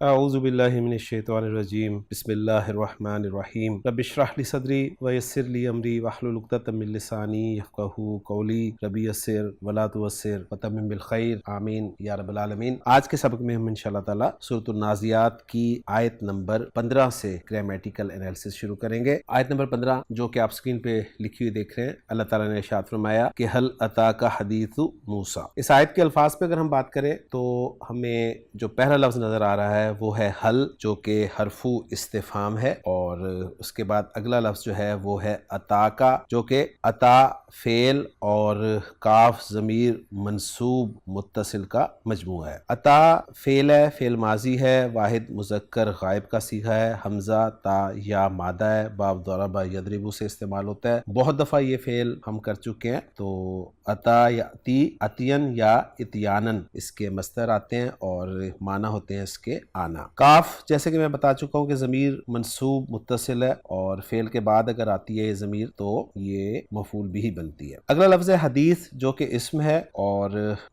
اعوذ باللہ من الشیطان الرجیم بسم اللہ الرحمن الرحیم رب اشرح لی صدری ویسر لی امری واحلل عقدۃ من لسانی یفقہوا قولی رب یسر ولا تعسر وتمم بالخیر آمین یا رب العالمین۔ آج کے سبق میں ہم انشاءاللہ تعالی سورۃ النازعات کی آیت نمبر 15 سے گرامیٹیکل انالیسس شروع کریں گے۔ آیت نمبر 15 جو کہ آپ سکرین پہ لکھی ہوئی دیکھ رہے ہیں، اللہ تعالیٰ نے ارشاد فرمایا کہ حل اتاک حدیث موسیٰ۔ اس آیت کے الفاظ پہ اگر ہم بات کریں تو ہمیں جو پہلا لفظ نظر آ رہا ہے وہ ہے حل، جو کہ حرف استفہام ہے، اور اس کے بعد اگلا لفظ جو ہے وہ ہے اتاکا، جو کہ اتا فعل اور کاف ضمیر منصوب متصل کا مجموعہ ہے۔ اتا فعل ہے، فعل ماضی ہے، واحد مذکر غائب کا صیغہ ہے، حمزہ تا یا مادہ ہے، باب ضرب یضرب سے استعمال ہوتا ہے۔ بہت دفعہ یہ فعل ہم کر چکے ہیں، تو اتا یاتی اتین یا اتیانن اس کے مصدر آتے ہیں اور معنی ہوتے ہیں اس کے آنا۔ کاف جیسے کہ میں بتا چکا ہوں کہ ضمیر منصوب متصل ہے، اور فعل کے بعد اگر آتی ہے یہ ضمیر تو یہ مفعول بھی بنتی ہے۔ اگلا لفظ ہے حدیث، جو کہ اسم ہے اور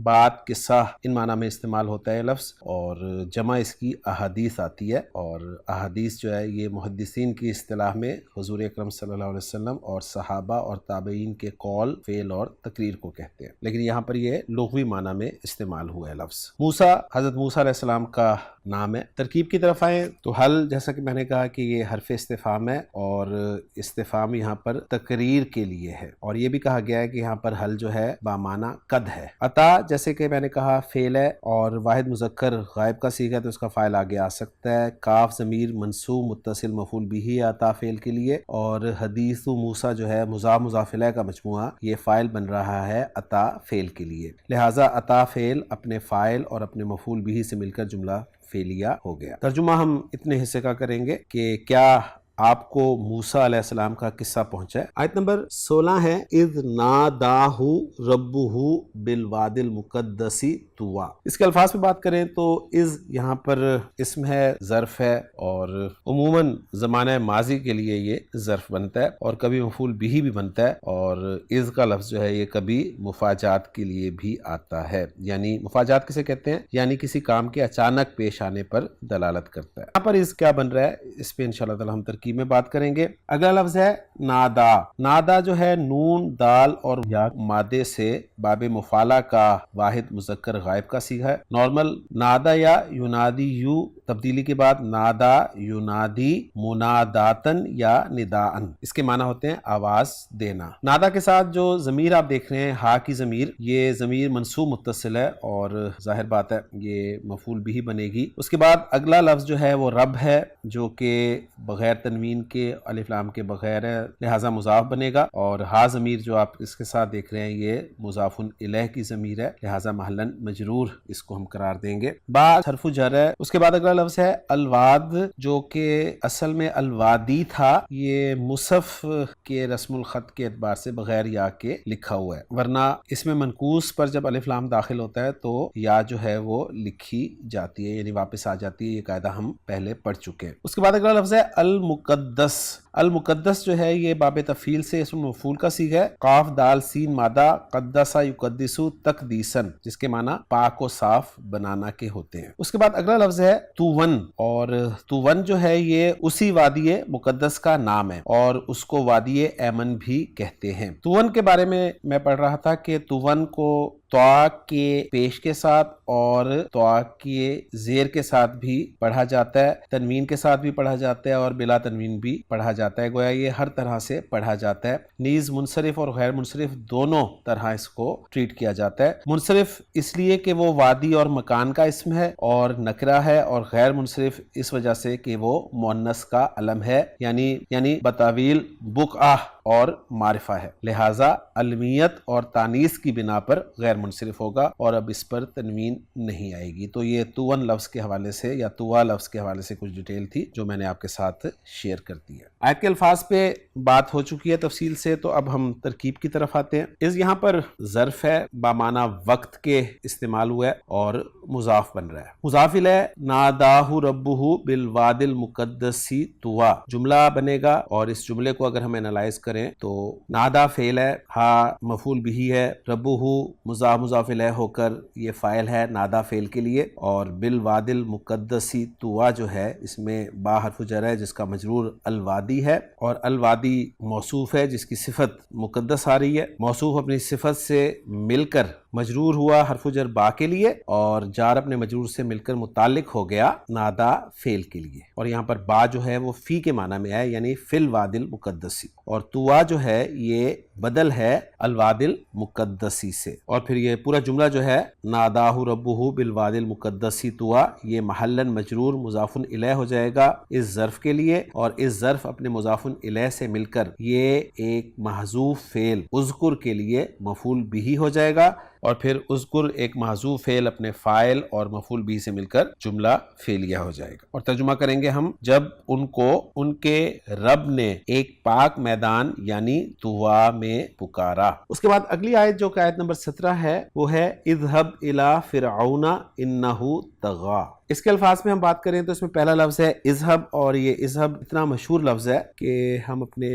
بات قصہ ان معنی میں استعمال ہوتا ہے لفظ، اور جمع اس کی احادیث آتی ہے، اور احادیث جو ہے یہ محدثین کی اصطلاح میں حضور اکرم صلی اللہ علیہ وسلم اور صحابہ اور تابعین کے قول، فعل اور تقریر کو کہتے ہیں، لیکن یہاں پر یہ لغوی معنی میں استعمال ہوا ہے لفظ۔ موسیٰ حضرت موسیٰ علیہ السلام کا نام ہے۔ ترکیب کی طرف آئیں تو حل، جیسا کہ میں نے کہا کہ یہ حرف استفہام ہے، اور استفہام یہاں پر تقریر کے لیے ہے، اور یہ بھی کہا گیا ہے کہ یہاں پر حل جو ہے بامعنی قد ہے۔ عطا جیسے کہ میں نے کہا فعل ہے اور واحد مذکر غائب کا صیغہ ہے، تو اس کا فاعل آگے آ سکتا ہے۔ کاف ضمیر منصوب متصل مفعول بھی ہے عطا فعل کے لیے، اور حدیث موسیٰ جو ہے مضاف مضاف الیہ کا مجموعہ، یہ فاعل بن رہا ہے عطا فعل کے لیے، لہٰذا عطا فعل اپنے فاعل اور اپنے مفعول بھی سے مل کر جملہ فعلیہ ہو گیا۔ ترجمہ ہم اتنے حصے کا کریں گے کہ کیا آپ کو موسیٰ علیہ السلام کا قصہ پہنچا ہے۔ آیت نمبر 16 ہے اذ ناداہ ربہ بالواد المقدس طویٰ۔ اس کے الفاظ پہ بات کریں تو اذ یہاں پر اسم ہے، ظرف ہے، اور عموماً زمانہ ماضی کے لیے یہ ظرف بنتا ہے، اور کبھی مفعول بھی بنتا ہے، اور اذ کا لفظ جو ہے یہ کبھی مفاجات کے لیے بھی آتا ہے، یعنی مفاجات کسے کہتے ہیں، یعنی کسی کام کے اچانک پیش آنے پر دلالت کرتا ہے۔ یہاں پر اذ کیا بن رہا ہے، اس پہ انشاءاللہ تعالی ہم ترکیب میں بات کریں گے۔ اگلا لفظ ہے نادا۔ نادا جو ہے نون دال اور یا مادے سے باب مفعلہ کا واحد مذکر غائب کا صیغہ ہے۔ نارمل نادا یا ینادی یو، تبدیلی کے بعد نادا ینادی مناداتن یا نداءن، اس کے معنی ہوتے ہیں آواز دینا۔ نادا کے ساتھ جو ضمیر آپ دیکھ رہے ہیں ہا کی ضمیر، یہ ضمیر منصوب متصل ہے، اور ظاہر بات ہے یہ مفعول بھی بنے گی۔ اس کے بعد اگلا لفظ جو ہے وہ رب ہے، جو کہ بغیر تنوین کے، الف لام کے بغیر ہے، لہٰذا مضاف بنے گا، اور ہا ضمیر جو آپ اس کے ساتھ دیکھ رہے ہیں یہ مضاف الیہ کی ضمیر ہے، لہٰذا محلاً مجرور اس کو ہم قرار دیں گے۔ بعد حرف جر ہے۔ اس کے بعد اگلا لفظ ہے الواد، جو کہ اصل میں الوادی تھا، یہ مصحف کے رسم الخط کے اعتبار سے بغیر یا کے لکھا ہوا ہے، ورنہ اس میں منقوص پر جب الف لام داخل ہوتا ہے تو یا جو ہے وہ لکھی جاتی ہے، یعنی واپس آ جاتی ہے، یہ قاعدہ ہم پہلے پڑھ چکے ہیں۔ اس کے بعد اگلا لفظ ہے المقدس۔ المقدس جو ہے یہ باب تفعیل سے اسم مفعول کا صیغہ ہے، قاف دال سین مادہ قدس یقدس تقدیسن، جس کے معنی پاک و صاف بنانا کے ہوتے ہیں۔ اس کے بعد اگلا لفظ ہے توون، اور توون جو ہے یہ اسی وادی مقدس کا نام ہے، اور اس کو وادی ایمن بھی کہتے ہیں۔ توون کے بارے میں پڑھ رہا تھا کہ توون کو طا کے پیش کے ساتھ اور طا کے زیر کے ساتھ بھی پڑھا جاتا ہے، تنوین کے ساتھ بھی پڑھا جاتا ہے، اور بلا تنوین بھی پڑھا جاتا ہے، گویا یہ ہر طرح سے پڑھا جاتا ہے۔ نیز منصرف اور غیر منصرف دونوں طرح اس کو ٹریٹ کیا جاتا ہے۔ منصرف اس لیے کہ وہ وادی اور مکان کا اسم ہے اور نکرہ ہے، اور غیر منصرف اس وجہ سے کہ وہ مؤنث کا علم ہے، یعنی بتاویل بقعہ اور معرفہ ہے، لہٰذا علمیت اور تانیث کی بنا پر غیر منصرف ہوگا، اور اب اس پر تنوین نہیں آئے گی۔ تو یہ توون لفظ کے حوالے سے یا توا لفظ کے حوالے سے کچھ ڈیٹیل تھی جو میں نے آپ کے ساتھ شیئر کر دی ہے۔ آیت کے الفاظ پہ بات ہو چکی ہے تفصیل سے، تو اب ہم ترکیب کی طرف آتے ہیں۔ اس یہاں پر ظرف ہے، بامعنی وقت کے استعمال ہوا ہے، اور مضاف بن رہا ہے۔ مضاف الیہ ناداہ ربہ بالواد المقدس طویٰ جملہ بنے گا، اور اس جملے کو اگر ہم انالائز کریں تو نادا فعل ہے، ہا مفعول بھی ہے، ربہ مضاف مضاف الیہ ہو کر یہ فاعل ہے نادا فعل کے لیے، اور بالواد المقدسی طوا جو ہے اس میں با حرف جر ہے جس کا مجرور الوادی ہے، اور الوادی موصوف ہے جس کی صفت مقدس آ رہی ہے، موصوف اپنی صفت سے مل کر مجرور ہوا حرف جر با کے لیے، اور جار اپنے مجرور سے مل کر متعلق ہو گیا نادا فعل کے لیے، اور یہاں پر با جو ہے وہ فی کے معنی میں ہے یعنی فی الواد المقدسی، اور طوا جو ہے یہ بدل ہے الواد المقدسی سے، اور پھر یہ پورا جملہ جو ہے ناداہ ربہ بالواد المقدسی طوا یہ محلا مجرور مضاف الیہ ہو جائے گا اس ظرف کے لیے، اور اس ظرف اپنے مضاف الیہ سے مل کر یہ ایک محذوف فعل اذکر کے لیے مفعول بھی ہو جائے گا، اور پھر اذکر ایک محذوف فعل اپنے فاعل اور مفعول بھی سے مل کر جملہ فعلیہ ہو جائے گا، اور ترجمہ کریں گے ہم جب ان کو ان کے رب نے ایک پاک میدان یعنی طوا میں پکارا۔ اس کے بعد اگلی آیت جو کہ آیت نمبر 17 ہے وہ ہے اذهب الى فرعون انه طغى۔ اس کے الفاظ میں ہم بات کریں تو اس میں پہلا لفظ ہے اذهب، اور یہ اذهب اتنا مشہور لفظ ہے کہ ہم اپنے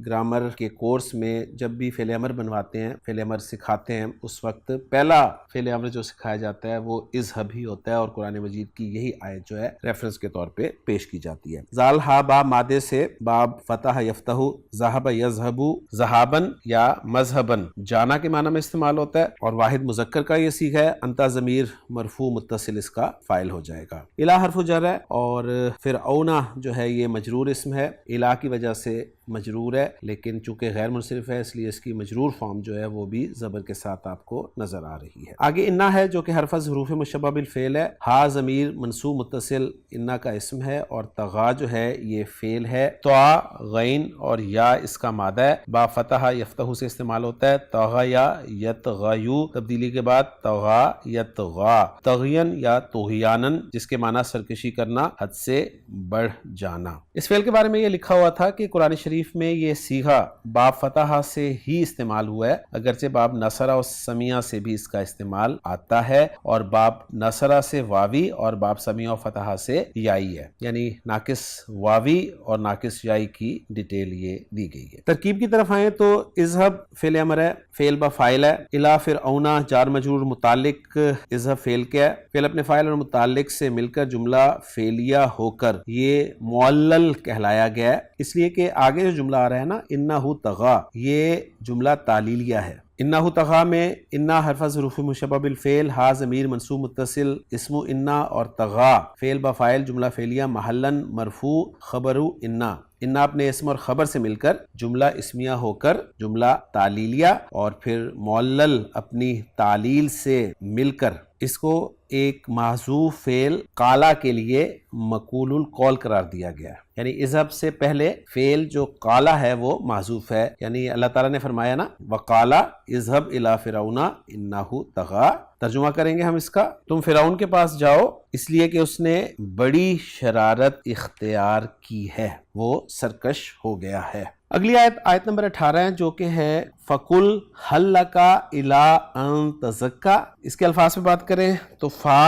گرامر کے کورس میں جب بھی فعل امر بنواتے ہیں، فعل امر سکھاتے ہیں، اس وقت پہلا فعل امر جو سکھایا جاتا ہے وہ اذهب ہی ہوتا ہے، اور قرآن مجید کی یہی آیت جو ہے ریفرنس کے طور پہ پیش کی جاتی ہے۔ زال ہا با مادے سے باب فتح یفتح، ذہب یذہب ذہابن یا مذہبن جانا کے معنی میں استعمال ہوتا ہے، اور واحد مذکر کا یہ صیغہ ہے، انتا ضمیر مرفوع متصل اس کا فاعل ہو جائے گا۔ الہ حرف جر ہے، اور فرعون جو ہے یہ مجرور اسم ہے، الہ کی وجہ سے مجرور ہے، لیکن چونکہ غیر منصرف ہے اس لیے اس کی مجرور فارم جو ہے وہ بھی زبر کے ساتھ آپ کو نظر آ رہی ہے۔ آگے انا ہے جو کہ حرف از حروف مشبہ بالفعل ہے، ہا ضمیر منصوب متصل انا کا اسم ہے، اور طغا جو ہے یہ فعل ہے، طا غین اور یا اس کا مادہ ہے، با فتح یفتح سے استعمال ہوتا ہے، طغیا یطغیو تبدیلی کے بعد طغا یطغا، طغین یا طغیانن جس کے معنی سرکشی کرنا، حد سے بڑھ جانا۔ اس فعل کے بارے میں یہ لکھا ہوا تھا کہ قرآن شریف میں یہ صیغہ باب فتح سے ہی استعمال ہوا ہے، اگرچہ باب نصرہ اور سمیہ سے بھی اس کا استعمال آتا ہے، اور باب نصرہ سے واوی اور باب سمیہ و فتح سے یائی ہے، یعنی ناقص واوی اور ناقص یائی کی ڈیٹیل یہ دی گئی ہے۔ ترکیب کی طرف آئیں تو اذهب فعل امر ہے، فعل با فاعل ہے، الہ فرعون جار مجرور متعلق، اذهب فعل کیا ہے، فعل اپنے فاعل اور متعلق سے مل کر جملہ فعلیہ ہو کر یہ معلل کہلایا گیا ہے، اس لیے کہ آگے جو جملہ آ رہا ہے نا انہ طغا، یہ جملہ تعلیلیہ ہے۔ انہ طغا میں انا حرف از حروف مشبہ بالفعل، ہا ضمیر منصوب متصل اسم انا، اور طغا فعل با فاعل جملہ فعلیہ محلاً مرفوع خبر انا، انا اپنے اسم اور خبر سے مل کر جملہ اسمیہ ہو کر جملہ تعلیلیہ، اور پھر معلل اپنی تعلیل سے مل کر اس کو ایک محذوف فعل قالا کے لیے مقول القول قرار دیا گیا ہے، یعنی اذهب سے پہلے فعل جو قالا ہے وہ محذوف ہے، یعنی اللہ تعالیٰ نے فرمایا نا وقالا اذهب الى فرعون انه طغى، ترجمہ کریں گے ہم اس کا، تم فرعون کے پاس جاؤ اس لیے کہ اس نے بڑی شرارت اختیار کی ہے، وہ سرکش ہو گیا ہے۔ اگلی آیت آیت نمبر 18 ہے جو کہ ہے فَقُلْ هَلْ لَكَ إِلَىٰ أَن تَزَكَّىٰ۔ اس کے الفاظ میں بات کریں تو فا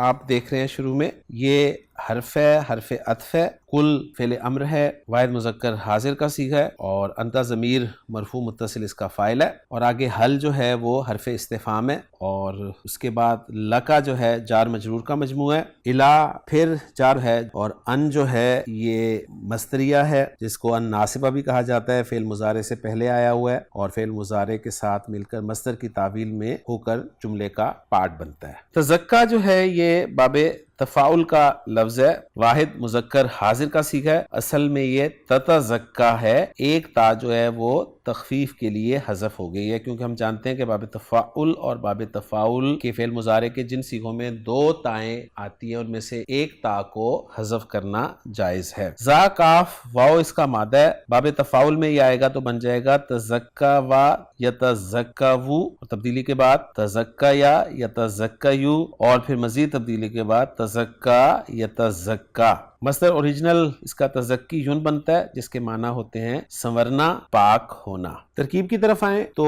آپ دیکھ رہے ہیں شروع میں یہ حرف ہے، حرف عطف ہے، کل فعل امر ہے، واحد مذکر حاضر کا صیغہ ہے، اور انتا ضمیر مرفوع متصل اس کا فاعل ہے، اور آگے حل جو ہے وہ حرف استفہام ہے، اور اس کے بعد لکا جو ہے جار مجرور کا مجموعہ ہے، الا پھر جار ہے، اور ان جو ہے یہ مصدریہ ہے جس کو ان ناصبہ بھی کہا جاتا ہے، فعل مضارع سے پہلے آیا ہوا ہے اور فعل مضارع کے ساتھ مل کر مصدر کی تعویل میں ہو کر جملے کا پارٹ بنتا ہے۔ تزکا جو ہے یہ باب تفاعل کا لفظ ہے، واحد مذکر حاضر کا صیغہ ہے، اصل میں یہ تتزکا ہے، ایک تا جو ہے وہ تخفیف کے لیے حذف ہو گئی ہے، کیونکہ ہم جانتے ہیں کہ باب تفاعل اور باب تفاعل کے فعل مضارع کے جن صیغوں میں دو تائیں آتی ہیں ان میں سے ایک تا کو حذف کرنا جائز ہے۔ زا کاف واو اس کا مادہ ہے، باب تفاعل میں یہ آئے گا تو بن جائے گا تزکا و یتزکاو، اور تبدیلی کے بعد تزکا یا یتزکیو، اور پھر مزید تبدیلی کے بعد تزکا یتزکا۔ مصدر اوریجنل اس کا تزکی یون بنتا ہے جس کے معنی ہوتے ہیں سنورنا، پاک ہونا۔ ہونا. ترکیب کی طرف آئیں تو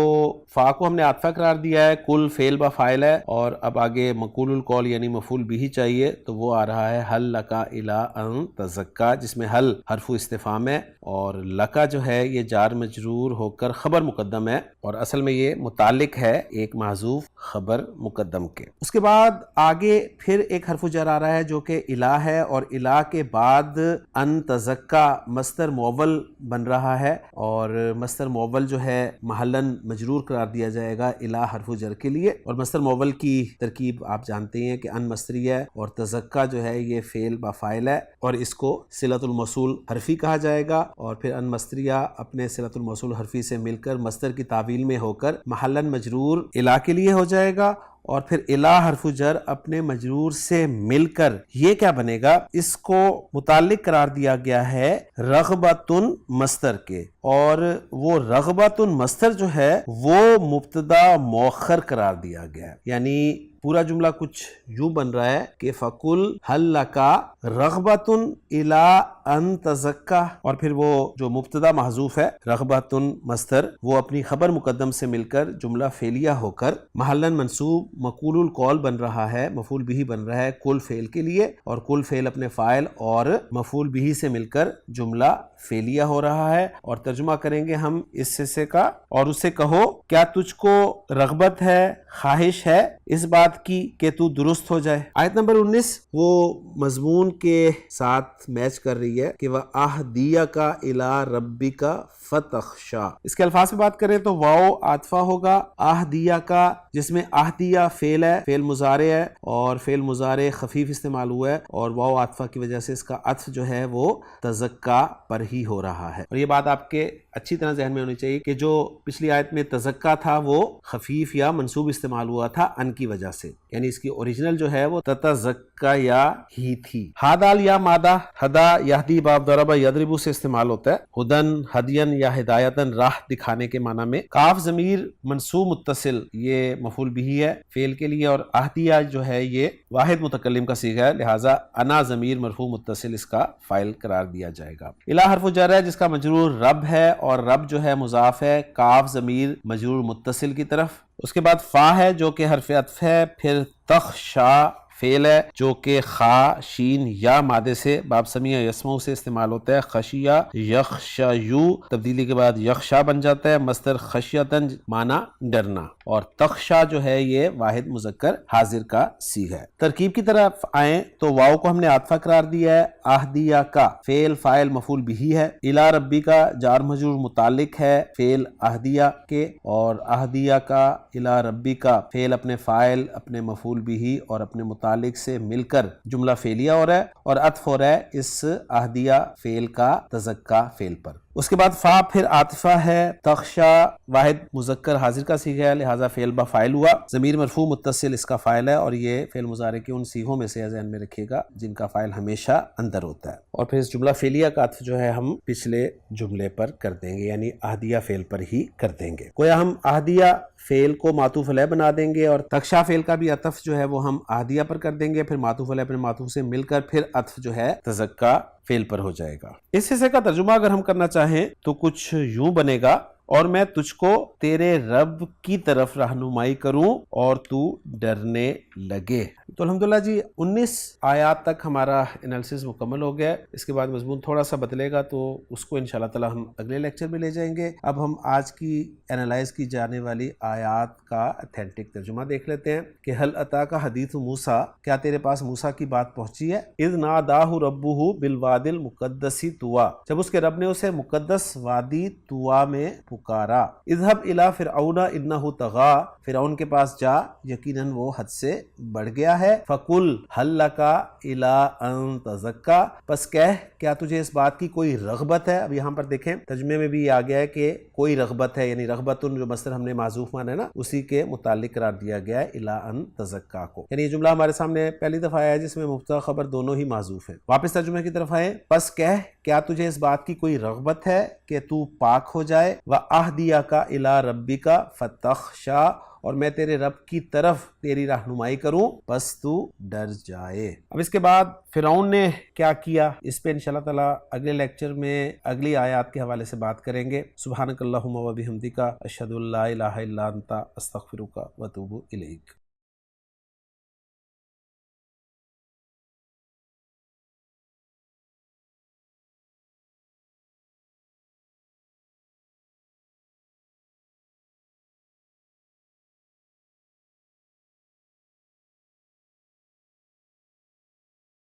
فا کو ہم نے عاطفہ قرار دیا ہے, کل فعل با فاعل ہے, اور اب آگے مقول القول یعنی مفعول بھی چاہیے, تو وہ آ رہا ہے حل لکا الی ان تزکا, جس میں حل حرف استفہام ہے اور لکا جو ہے یہ جار مجرور ہو کر خبر مقدم ہے, اور اصل میں یہ متعلق ہے ایک محذوف خبر مقدم کے. اس کے بعد آگے پھر ایک حرف جر آ رہا ہے جو کہ الہ ہے, اور الہ کے بعد ان تزکا مصدر مؤول بن رہا ہے, اور مصدر مؤول جو ہے محلاً مجرور قرار دیا جائے گا الہ حرف جر کے لیے. اور مصدر مؤول کی ترکیب آپ جانتے ہیں کہ ان مصدری ہے, اور تزکا جو ہے یہ فعل با فاعل ہے, اور اس کو صلۃ الموصول حرفی کہا جائے گا, اور پھر ان مصدریہ اپنے صلۃ الموصول حرفی سے مل کر مصدر کی تعویل میں ہو کر محلاً مجرور الہ کے لیے ہو جائے گا, اور پھر الہ حرف جر اپنے مجرور سے مل کر یہ کیا بنے گا, اس کو متعلق قرار دیا گیا ہے رغبتن مصدر کے, اور وہ رغبتن مصدر جو ہے وہ مبتدا مؤخر قرار دیا گیا ہے. یعنی پورا جملہ کچھ یوں بن رہا ہے کہ فَقُلْ هَلْ لَكَ رَغْبَةٌ إِلَىٰ أَن تَزَكَّىٰ, اور پھر وہ جو مبتدا محذوف ہے رغبتن مصدر, وہ اپنی خبر مقدم سے مل کر جملہ فعلیہ ہو کر محلاً منصوب مقول القول بن رہا ہے, مفعول بھی بن رہا ہے کل فعل کے لیے, اور کل فعل اپنے فاعل اور مفعول بھی سے مل کر جملہ فعلیہ ہو رہا ہے. اور ترجمہ کریں گے ہم اس حصے کا, اور اسے کہو کیا تجھ کو رغبت ہے, خواہش ہے اس بات کی کہ تو درست ہو جائے. آیت نمبر 19 وہ مضمون کے ساتھ میچ کر رہی ہے کہ وَأَهْدِيَكَ إِلَىٰ رَبِّكَ فَتَخْشَىٰ. اس کے الفاظ میں بات کریں تو واو عاطفہ ہوگا, أَهْدِيَكَ جس میں أَهْدِيَ فعل ہے, فعل مضارع ہے, اور فعل مضارع خفیف استعمال ہوا ہے, اور واو عاطفہ کی وجہ سے اس کا عطف جو ہے وہ تزکا پر ہی ہو رہا ہے. اور یہ بات آپ کے اچھی طرح ذہن میں ہونی چاہیے کہ جو پچھلی آیت میں تزکا تھا وہ خفیف یا منصوب استعمال ہوا تھا ان کی وجہ سے, یعنی اس کی اوریجنل جو ہے وہ تتزکا یا ہی تھی. ہادال یا مادہ ہدا یہدی باب ضرب یضرب سے استعمال ہوتا ہے, ہدن ہدین یا ہدایتن راہ دکھانے کے معنی میں. کاف ضمیر منصوب متصل یہ مفعول بھی ہے فعل کے لیے, اور اہدیہ جو ہے یہ واحد متکلم کا صیغہ ہے, لہٰذا انا ضمیر مرفوع متصل اس کا فاعل قرار دیا جائے گا. الہ حرف جر ہے جس کا مجرور رب ہے, اور رب جو ہے مضاف ہے, کاف ضمیر مجرور متصل کی طرف. اس کے بعد فا ہے جو کہ حرف عطف ہے, پھر تخشا فعل ہے جو کہ خا شین یا مادے سے باب سمیع یسمع سے استعمال ہوتا ہے. خشیہ یخشیو تبدیلی کے بعد یخشا بن جاتا ہے, مصدر خشیتن معنی ڈرنا, اور تخشا جو ہے یہ واحد مذکر حاضر کا صیغہ ہے. ترکیب کی طرف آئیں تو واو کو ہم نے عاطفہ قرار دیا ہے, اہدیہ کا فعل فاعل مفعول بھی ہے, الی ربی کا جار مجرور متعلق ہے فعل اہدیہ کے, اور اہدیہ کا الی ربی کا فعل اپنے فاعل اپنے مفعول بھی اور اپنے متعلق سے مل کر جملہ فعلیہ ہو رہا ہے, اور عطف ہو رہا ہے اس اہدیہ فعل کا تزکا فعل پر. اس کے بعد فا پھر عاطفہ ہے, تخشا واحد مذکر حاضر کا صیغہ ہے, لہٰذا فعل با فاعل ہوا, ضمیر مرفوع متصل اس کا فاعل ہے, اور یہ فعل مضارع کے ان صیغوں میں سے ذہن میں رکھیے گا جن کا فاعل ہمیشہ اندر ہوتا ہے. اور پھر اس جملہ فعلیہ کا عطف جو ہے ہم پچھلے جملے پر کر دیں گے, یعنی اہدیہ فعل پر ہی کر دیں گے. گویا ہم اہدیہ فعل کو معطوف علیہ بنا دیں گے, اور تخشا فعل کا بھی عطف جو ہے وہ ہم اہدیہ پر کر دیں گے, پھر معطوف علیہ اپنے معطوف سے مل کر پھر عطف جو ہے تزکا فعل پر ہو جائے گا. اس حصے کا ترجمہ اگر ہم کرنا چاہیں تو کچھ یوں بنے گا, اور میں تجھ کو تیرے رب کی طرف رہنمائی کروں اور تو ڈرنے لگے. تو الحمدللہ جی 19 آیات تک ہمارا انالیسس مکمل ہو گیا ہے. اس کے بعد مضمون تھوڑا سا بدلے گا تو اس کو انشاءاللہ تعالی ہم اگلے لیکچر میں لے جائیں گے. اب ہم آج کی انالائز کی جانے والی آیات کا اتھینٹک ترجمہ دیکھ لیتے ہیں کہ حل اتاک حدیث موسیٰ, کیا تیرے پاس موسیٰ کی بات پہنچی ہے. اذ ناداہ ربہ بالوادی المقدس طویٰ, جب اس کے رب نے اسے مقدس وادی طویٰ میں پکارا. اذهب الی فرعون انہ طغیٰ, فرعون کے پاس جا یقیناً وہ حد سے بڑھ گیا ہے. فقل هل لک الی ان تزکیٰ, پس کہہ کیا تجھے اس بات کی کوئی رغبت ہے. اب یہاں پر دیکھیں ترجمے میں بھی یہ آ گیا ہے کہ کوئی رغبت ہے, یعنی رغبتن جو مصدر ہم نے معذوف مانا ہے نا اسی کے متعلق قرار دیا گیا ہے الی ان تزکیٰ کو. یعنی یہ جملہ ہمارے سامنے پہلی دفعہ آیا ہے جس میں مبتدا خبر دونوں ہی معذوف ہیں. واپس ترجمے کی طرف آئیں, پس کہہ کیا تجھے اس بات کی کوئی رغبت ہے کہ تو پاک ہو جائے. وَأَهْدِيَكَ إِلَىٰ رَبِّكَ فَتَخْشَىٰ, اور میں تیرے رب کی طرف تیری رہنمائی کروں بس تو ڈر جائے۔ اب اس کے بعد فرعون نے کیا کیا، اس پہ انشاءاللہ تعالی اگلے لیکچر میں اگلی آیات کے حوالے سے بات کریں گے۔ سبحانک اللہم و بحمدک، اشہد ان لا الہ الا انت، استغفرک و اتوب الیک۔